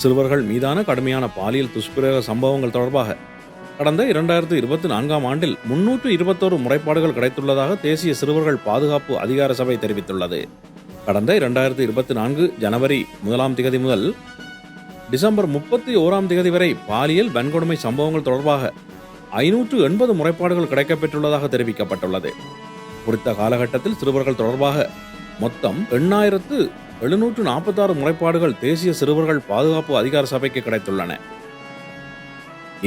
சிறுவர்கள் மீதான கடுமையான பாலியல் துஷ்பிரயோக சம்பவங்கள் தொடர்பாக கடந்த 2024ஆம் ஆண்டில் 321 முறைப்பாடுகள் கிடைத்துள்ளதாக தேசிய சிறுவர்கள் பாதுகாப்பு அதிகார சபை தெரிவித்துள்ளது. கடந்த 2024 ஜனவரி 1ஆம் தேதி முதல் டிசம்பர் 31ஆம் தேதி வரை பாலியல் வன்கொடுமை சம்பவங்கள் தொடர்பாக 580 முறைப்பாடுகள் கிடைக்கப்பெற்றுள்ளதாக தெரிவிக்கப்பட்டுள்ளது. குறித்த காலகட்டத்தில் சிறுவர்கள் தொடர்பாக மொத்தம் 8746 முறைப்பாடுகள் தேசிய சிறுவர்கள் பாதுகாப்பு அதிகார சபைக்கு கிடைத்துள்ளன.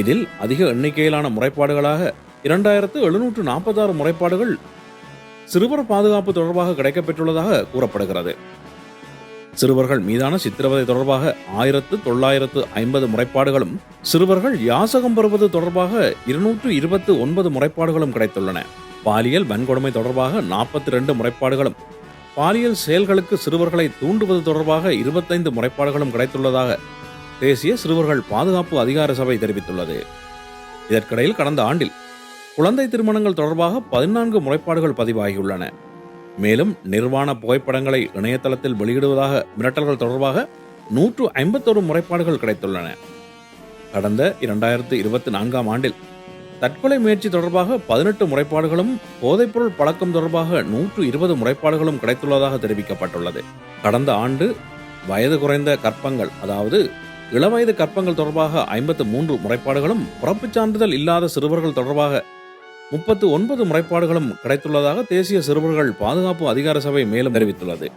இதில் அதிக எண்ணிக்கையிலான முறைப்பாடுகளாக 2746 முறைப்பாடுகள் சிறுவர் பாதுகாப்பு தொடர்பாக கிடைக்கப்பெற்றுள்ளதாக கூறப்படுகிறது. சிறுவர்கள் மீதான சித்திரவதை தொடர்பாக 1950 முறைப்பாடுகளும், சிறுவர்கள் யாசகம் பெறுவது தொடர்பாக 229 முறைப்பாடுகளும் கிடைத்துள்ளன. பாலியல் வன்கொடுமை தொடர்பாக 42 முறைப்பாடுகளும், பாலியல் செயல்களுக்கு சிறுவர்களை தூண்டுவது தொடர்பாக 25 முறைப்பாடுகளும் கிடைத்துள்ளதாக தேசிய சிறுவர்கள் பாதுகாப்பு அதிகார சபை தெரிவித்துள்ளது. இதற்கிடையில் கடந்த ஆண்டில் குழந்தை திருமணங்கள் தொடர்பாக 14 முறைப்பாடுகள் பதிவாகியுள்ளன. மேலும் நிர்வாண புகைப்படங்களை இணையதளத்தில் வெளியிடுவதாக மிரட்டல்கள் தொடர்பாக 151 முறைப்பாடுகள் கிடைத்துள்ளன. கடந்த 2024ஆம் ஆண்டில் தற்கொலை முயற்சி தொடர்பாக 18 முறைப்பாடுகளும், போதைப்பொருள் பழக்கம் தொடர்பாக 120 முறைப்பாடுகளும் கிடைத்துள்ளதாக தெரிவிக்கப்பட்டுள்ளது. கடந்த ஆண்டு வயது குறைந்த கற்பங்கள், அதாவது இளவயது கற்பங்கள் தொடர்பாக 53 முறைப்பாடுகளும், பிறப்புச் சான்றிதழ் இல்லாத சிறுவர்கள் தொடர்பாக 39 முறைப்பாடுகளும் கிடைத்துள்ளதாக தேசிய சிறுவர்கள் பாதுகாப்பு அதிகார சபை மேலும் தெரிவித்துள்ளது.